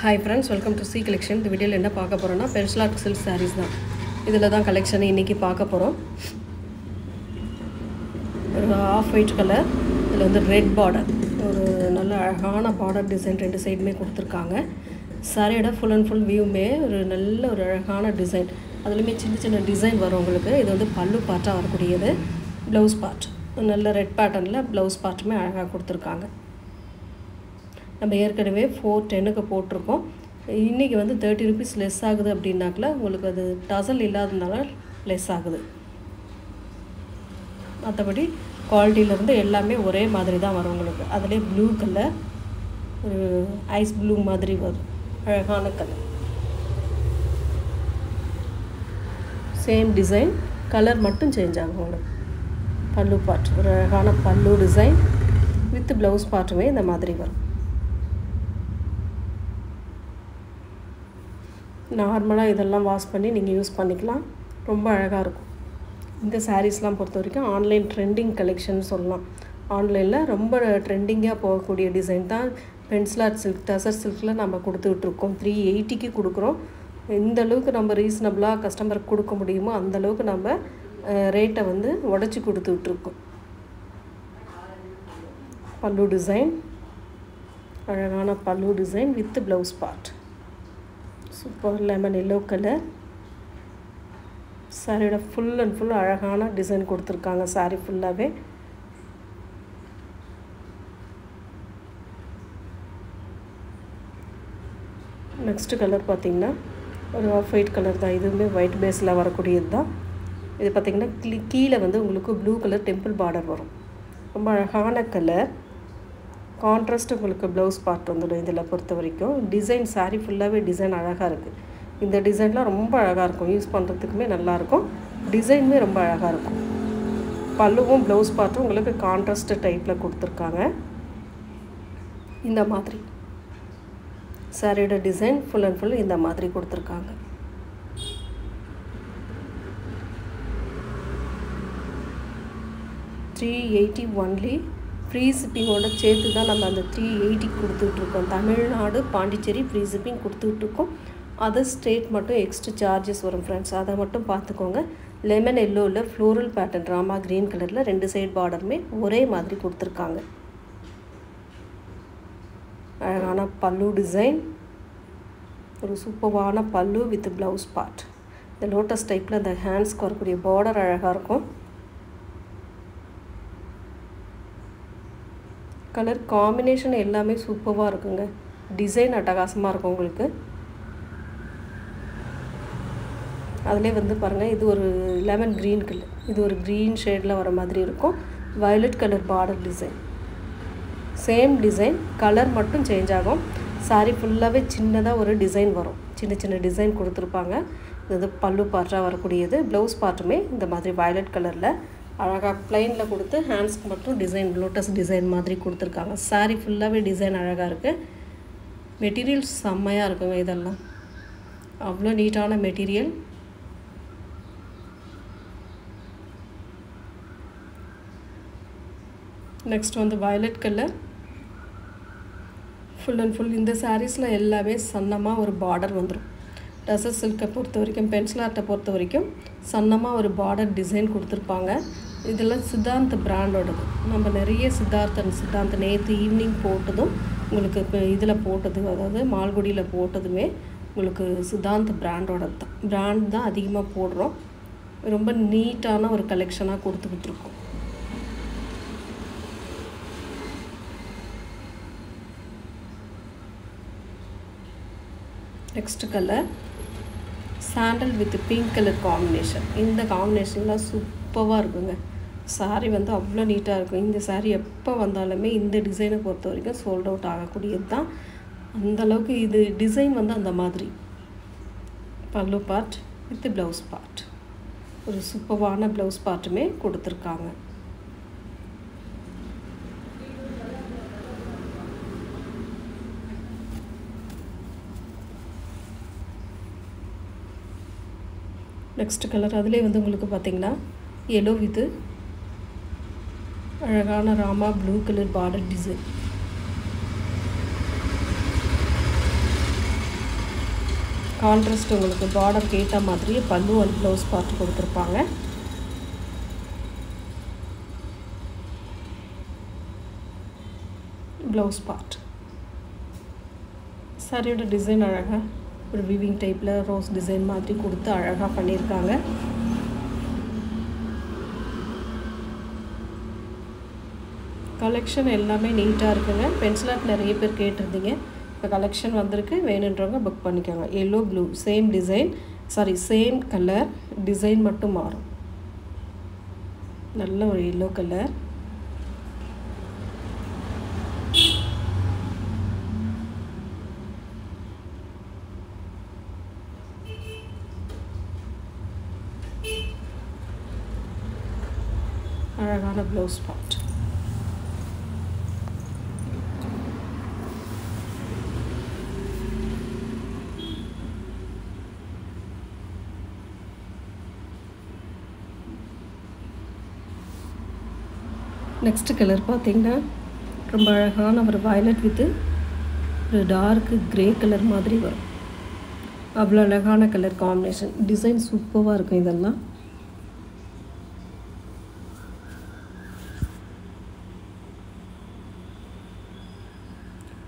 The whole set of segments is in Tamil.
Hi friends, welcome to C collection. இந்த வீடியோல என்ன பார்க்க போறோம்னா pencil art silk sarees தான். இதல தான் கலெக்ஷன் இன்னைக்கு பார்க்க போறோம். ஒரு ஆஃப் ஒயிட் கலர், இதுல வந்து ரெட் border. ஒரு நல்ல அழகான border டிசைன் ரெண்டு சைடுமே கொடுத்திருக்காங்க. சாரியோட full and full viewமே ஒரு நல்ல ஒரு அழகான டிசைன். அதுலயே சின்ன சின்ன டிசைன் வரும் உங்களுக்கு. இது வந்து பல்லு பார்ட்டா வரக்கூடியது. Blouse part. நல்ல ரெட் பேட்டர்ன்ல ப்ளவுஸ் பார்ட்டுமே அழகா கொடுத்திருக்காங்க. நம்ம ஏற்கனவே 410 க்கு போட்டுருக்கோம். இன்னைக்கு வந்து 30 rupees லெஸ் ஆகுது அப்படினாக்கல உங்களுக்கு அது டசல் இல்லாதனால லெஸ் ஆகுது. மத்தபடி குவாலிட்டில இருந்து எல்லாமே ஒரே மாதிரி தான் வரும் உங்களுக்கு. அதுலயே ப்ளூ கலர் ஒரு ஐஸ் ப்ளூ மாதிரி வரும். அழகான கலர். சேம் டிசைன் கலர் மட்டும் சேஞ்ச் ஆகும் உங்களுக்கு. பல்லு பார்ட் ஒரு அழகான பல்லு டிசைன் வித் ப்ளவுஸ் பார்ட்டுமே இந்த மாதிரி வரும். நார்மலா இதெல்லாம் வாஷ் பண்ணி நீங்க யூஸ் பண்ணிக்கலாம். ரொம்ப அழகா இருக்கும். இந்த sareesலாம் பொறுத்தவரைக்கும் ஆன்லைன் ட்ரெண்டிங் கலெக்ஷன் சொல்லலாம். ஆன்லைன்ல ரொம்ப ட்ரெண்டிங்கா போகக்கூடிய டிசைன் தான் pencil art silk டசர் silkல நம்ம கொடுத்துட்டு இருக்கோம். 380 க்கு கொடுக்கிறோம். இந்த அளவுக்கு நம்ம ரீசனபிளா கஸ்டமருக்கு கொடுக்க முடியுமோ அந்த அளவுக்கு நம்ம ரேட்டை வந்து உடைச்சு கொடுத்துட்டு இருக்கோம். பல்லு டிசைன் அழகான பல்லு design with blouse part. Super lemon yellow colour. சாரியோட full and full அழகான டிசைன் கொடுத்திருக்காங்க சாரி ஃபுல்லாவே. நெக்ஸ்ட் கலர் பாத்தீங்கன்னா ஒரு ஆஃப் ஒயிட் கலர் தான். இதுவுமே ஒயிட் பேஸ்ல வரக்கூடியது தான். இது பாத்தீங்கன்னா கீழ வந்து உங்களுக்கு ப்ளூ கலர் டெம்பிள் பார்டர் வரும். ரொம்ப அழகான கலர். கான்ட்ராஸ்ட் உங்களுக்கு ப்ளவுஸ் பார்ட் வந்துடும் இதல பொறுத்தவரைக்கும். டிசைன் சாரி ஃபுல்லாவே டிசைன் அழகா இருக்கு. இந்த டிசைன்லாம் ரொம்ப அழகா இருக்கும். யூஸ் பண்றதுக்குமே நல்லா இருக்கும். டிசைனுமே ரொம்ப அழகா இருக்கும். பல்லுவும் ப்ளவுஸ் பார்ட்டும் உங்களுக்கு கான்ட்ராஸ்ட் டைப்ல கொடுத்திருக்காங்க. இந்த மாதிரி. சாரியோட டிசைன் full and full இந்த மாதிரி கொடுத்திருக்காங்க. $380 only. ஃப்ரீ ஷிப்பிங்கோட சேர்த்து தான் நம்ம அந்த 380 கொடுத்துட்டு இருக்கோம். தமிழ்நாடு பாண்டிச்சேரி ஃப்ரீ ஷிப்பிங் கொடுத்துட்டு இருக்கோம். அதர் ஸ்டேட் மட்டும் எக்ஸ்ட்ரா சார்ஜஸ் வரும் फ्रेंड्स. அத மட்டும் பாத்துக்கோங்க. லெமன் yellowல ஃப்ளோரல் பேட்டர்ன் ராமா green கலர்ல ரெண்டு சைடு பார்டருமே ஒரே மாதிரி கொடுத்திருக்காங்க. அழகான பல்லு டிசைன். ஒரு சூப்பரான பல்லு வித் ப்ளவுஸ் பார்ட். இந்த லோட்டஸ் டைப்ல அந்த ஹேண்ட்ஸ்க்கு வரக்கூடிய பார்டர் அழகா இருக்கும். கலர் காம்பினேஷன் எல்லாமே சூப்பரா இருக்குங்க. டிசைன் அட்டகாசமா இருக்கும் உங்களுக்கு. அதுலயே வந்து பாருங்க இது ஒரு லெமன் green கலர். இது ஒரு green ஷேட்ல வர மாதிரி இருக்கும். violet colour border design. Same design colour மட்டும் சேஞ்ச் ஆகும். சாரி ஃபுல்லாவே சின்னதா ஒரு டிசைன் வரும். சின்ன சின்ன டிசைன் கொடுத்திருப்பாங்க. இது பல்லு பார்ட்டா வரக்கூடியது. ப்ளவுஸ் பார்ட்டுமே இந்த மாதிரி violet கலர்ல அழகா ப்ளைன்ல கொடுத்து ஹேண்ட்ஸ்க்கு மட்டும் டிசைன் லோட்டஸ் டிசைன் மாதிரி கொடுத்திருக்காங்க. சாரி ஃபுல்லாவே டிசைன் அழகா இருக்கு. மெட்டீரியல் செம்மையா இருக்குங்க இதெல்லாம். அவ்ளோ நீட்டான மெட்டீரியல். நெக்ஸ்ட் வந்து violet colour. full and full இந்த sareesல எல்லாமே சன்னமா ஒரு பார்டர் வந்துரும். டசர் silk பொறுத்தவரைக்கும் pencil art பொறுத்தவரைக்கும் சன்னமா ஒரு பார்டர் டிசைன் கொடுத்திருப்பாங்க. இதெல்லாம் சித்தாந்த் பிராண்டோடது. நம்ம நிறைய சித்தாந்த் நேத்து ஈவினிங் போட்டதும் உங்களுக்கு இதல போட்டது அதாவது மால்குடியில போட்டதுமே உங்களுக்கு சித்தாந்த் பிராண்டோடது தான். பிராண்ட் தான் அதிகமா போடுறோம். ரொம்ப நீட்டான ஒரு கலெக்ஷனா கொடுத்துட்டு இருக்கோம். Next colour sandal with pink colour combination. இந்த காம்பினேஷன்ல சூப்பரா இருக்குங்க. சாரி வந்து அவ்ளோ நீட்டா இருக்கும். இந்த சாரி எப்ப வந்தாலுமே இந்த டிசைனை பொறுத்தவரைக்கும் சோல்ட் அவுட் ஆகக்கூடியது தான். அந்த அளவுக்கு இது டிசைன் வந்து அந்த மாதிரி. பல்லு பார்ட் வித் ப்ளவுஸ் பார்ட். ஒரு சூப்பரான ப்ளவுஸ் பார்ட்டுமே கொடுத்திருக்காங்க. நெக்ஸ்ட் கலர் அதுலயே வந்து உங்களுக்கு பாத்தீங்கன்னா yellow with அழகான Rama blue colour border design. Contrast உங்களுக்கு பார்டருக்கு ஏற்ற மாதிரியே பல்லு அண்ட் ப்ளவுஸ் பார்ட் கொடுத்துருப்பாங்க. ப்ளவுஸ் பார்ட் சாரியோட டிசைன் அழகாக ஒரு வீவிங் டைப்பில் ரோஸ் டிசைன் மாதிரி கொடுத்து அழகாக பண்ணியிருக்காங்க. கலெக்ஷன் எல்லாமே நீட்டாக இருக்குங்க. பென்சில் ஆர்ட் நிறைய பேர் கேட்டிருந்தீங்க. இப்போ கலெக்ஷன் வந்திருக்கு, வேணுன்றவங்க புக் பண்ணிக்கோங்க. Yellow blue same design, same colour, design மட்டும் மாறும். நல்ல ஒரு எல்லோ கலர். அழகான ப்ளவுஸ் பார்ட். நெக்ஸ்ட் கலர் பார்த்தீங்கன்னா ரொம்ப அழகான ஒரு வயலட் வித் ஒரு டார்க் கிரே கலர் மாதிரி வரும். அவ்வளோ அழகான கலர் காம்பினேஷன். டிசைன் சூப்பராக இருக்கும். இதெல்லாம்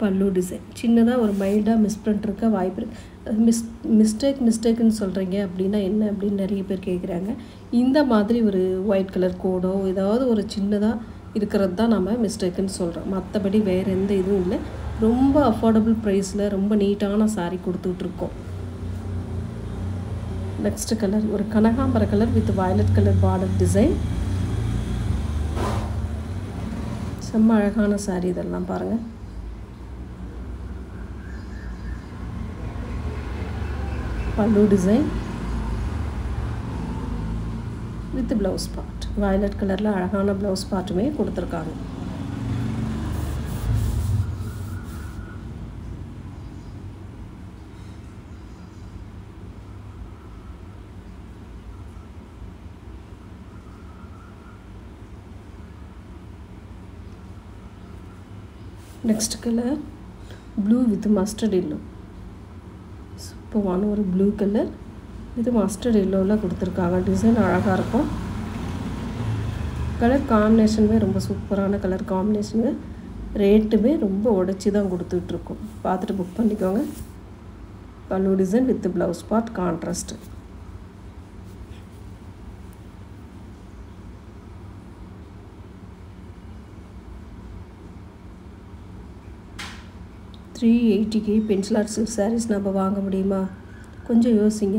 பல்லு டிசைன் சின்னதாக ஒரு மைல்டாக மிஸ்பிரிண்ட் இருக்க வாய்ப்பு இருக்குது. மிஸ்டேக்குன்னு சொல்கிறீங்க அப்படின்னா என்ன அப்படின்னு நிறைய பேர் கேட்குறாங்க. இந்த மாதிரி ஒரு ஒயிட் கலர் கோடோ ஏதாவது ஒரு சின்னதாக இருக்கிறது தான் நம்ம மிஸ்டேக்குன்னு சொல்கிறோம். மற்றபடி வேறு எந்த இதுவும் இல்லை. ரொம்ப அஃபோர்டபுள் ப்ரைஸில் ரொம்ப நீட்டான சாரீ கொடுத்துட்ருக்கோம். நெக்ஸ்ட் கலர் ஒரு கனகாம்பர colour with violet colour border design. செம்ம அழகான சாரீ. இதெல்லாம் பாருங்கள். பல்லு design with blouse part. Violet கலரில் அழகான ப்ளவுஸ் பார்ட்டுமே கொடுத்துருக்காங்க. Next colour blue with mustard yellow. சூப்பரான ஒரு ப்ளூ கலர் இது மஸ்டர்ட் எல்லோவில் கொடுத்துருக்காங்க. டிசைன் அழகாக இருக்கும். கலர் காம்பினேஷனுமே ரொம்ப சூப்பரான கலர் காம்பினேஷனு. ரேட்டுமே ரொம்ப உடச்சி தான் கொடுத்துட்ருக்கோம். பார்த்துட்டு புக் பண்ணிக்கோங்க. Pallu design with blouse part contrast. $380 pencil art silk sarees நம்ம வாங்க முடியுமா? கொஞ்சம் யோசிங்க.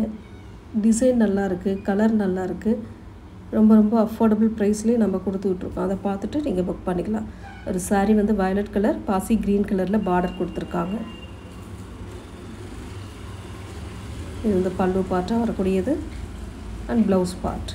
டிசைன் நல்லா இருக்குது, கலர் நல்லா இருக்குது. ரொம்ப ரொம்ப அஃபோர்டபுள் ப்ரைஸ்லேயே நம்ம கொடுத்துட்ருக்கோம். அதை பார்த்துட்டு நீங்கள் புக் பண்ணிக்கலாம். ஒரு சாரீ வந்து வயலட் கலர் பாசி க்ரீன் கலரில் பார்டர் கொடுத்துருக்காங்க. இது வந்து பல்லு பார்ட்டாக வரக்கூடியது and blouse part.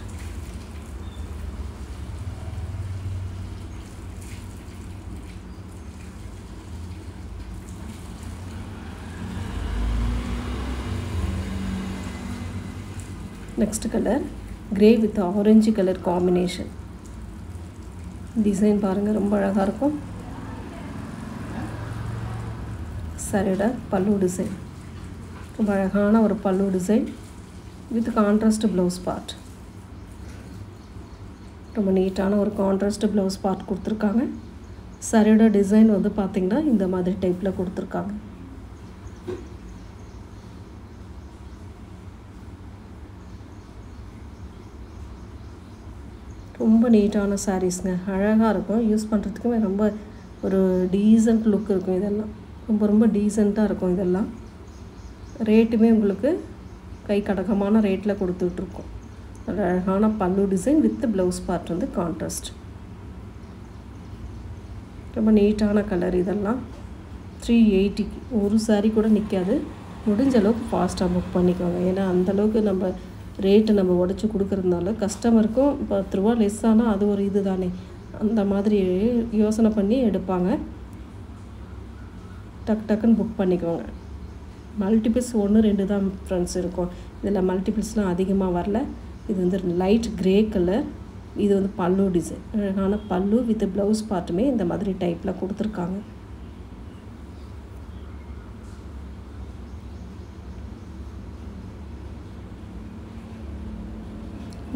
Next colour grey with orange colour combination. Design பாருங்கள், ரொம்ப அழகாக இருக்கும். சரியோட பல்லு டிசைன் ரொம்ப அழகான ஒரு பல்லு design with contrast blouse part. ரொம்ப நீட்டான ஒரு கான்ட்ராஸ்ட் ப்ளவுஸ் பார்ட் கொடுத்துருக்காங்க. சரியோட டிசைன் வந்து பார்த்திங்கன்னா இந்த மாதிரி டைப்பில் கொடுத்துருக்காங்க. ரொம்ப நீட்டான சாரீஸ்ங்க. அழகாக இருக்கும். யூஸ் பண்ணுறதுக்குமே ரொம்ப ஒரு டீசன்ட் லுக் இருக்கும். இதெல்லாம் ரொம்ப ரொம்ப டீசெண்டாக இருக்கும். இதெல்லாம் ரேட்டுமே உங்களுக்கு கை கடகமான ரேட்டில் கொடுத்துட்ருக்கோம். அழகான பல்லு டிசைன் வித் ப்ளவுஸ் பார்ட் வந்து கான்ட்ராஸ்ட். ரொம்ப நீட்டான கலர். இதெல்லாம் 380 ஒரு சாரீ கூட நிற்காது. முடிஞ்ச அளவுக்கு ஃபாஸ்ட்டாக புக் பண்ணிக்கோங்க. ஏன்னா அந்தளவுக்கு நம்ம ரேட்டு நம்ம உடச்சி கொடுக்குறதுனால கஸ்டமருக்கும் ₹10 லெஸ் ஆனால் அது ஒரு இது தானே, அந்த மாதிரி யோசனை பண்ணி எடுப்பாங்க. டக்குன்னு புக் பண்ணிக்கோங்க. மல்டிபிள்ஸ் 1 2 தான் ஃப்ரெண்ட்ஸ் இருக்கும். இதில் மல்டிபிள்ஸ்லாம் அதிகமாக வரல. இது வந்து லைட் கிரே கலர். இது வந்து பல்லு டிசைன். அழகான பல்லு வித் ப்ளவுஸ் பார்ட்டுமே இந்த மாதிரி டைப்பில் கொடுத்துருக்காங்க.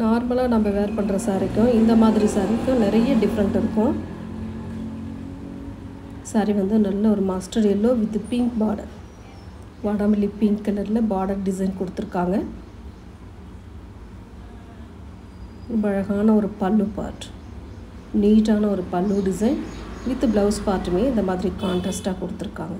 நார்மலாக நம்ம வேர் பண்ணுற சாரிக்கும் இந்த மாதிரி சாரிக்கும் நிறைய டிஃப்ரெண்ட் இருக்கும். சாரி வந்து நல்ல ஒரு mustard yellow with pink border, வாடாமல்லி பிங்க் கலரில் பார்டர் டிசைன் கொடுத்துருக்காங்க. ரொம்ப அழகான ஒரு பல்லு பார்ட், நீட்டான ஒரு பல்லு டிசைன் வித் ப்ளவுஸ் பார்ட்டுமே இந்த மாதிரி கான்ட்ராஸ்ட்டாக கொடுத்துருக்காங்க.